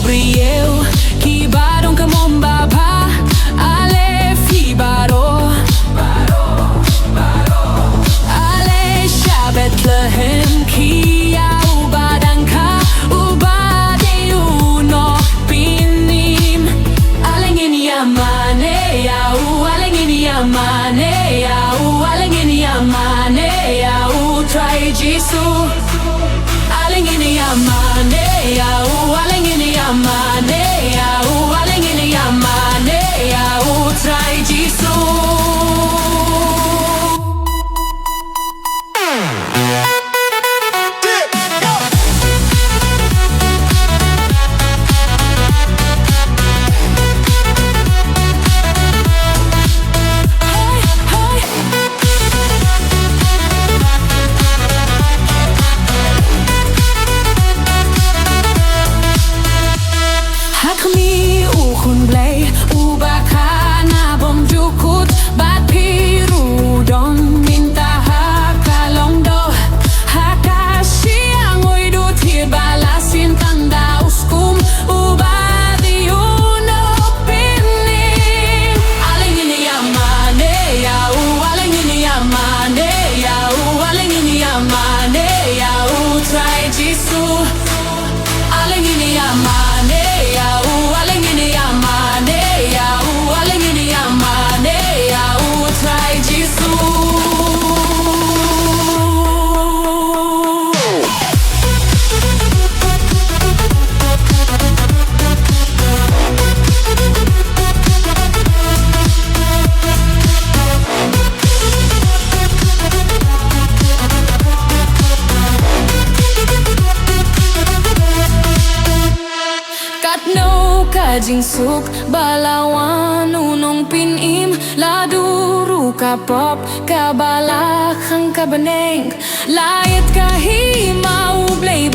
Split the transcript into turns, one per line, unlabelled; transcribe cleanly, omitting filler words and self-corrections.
Brieu, ki baron ka momba pa, ale fi baro, ale sha Bethlehem ki au badanka, ubade uno pinim, alengini amane au, alengini amane au, alengini amane au, try Jesus, alengini amane au, alengini amane au, alengini amane au, try Jesus. Hakmi ukun blay ubaka na bom jukut bat piru don minta hakalong do hakashi angoy do tir balasin tanda uskum ubadi uno pini alengini amane yau alengini amane yau alengini amane yau try Jesus alengini amane alengini amane au, alengini amane au, try Jesus. Kajing suk balawan unong pinim laduru kapop kabalakang kabaneng layat kahimau blay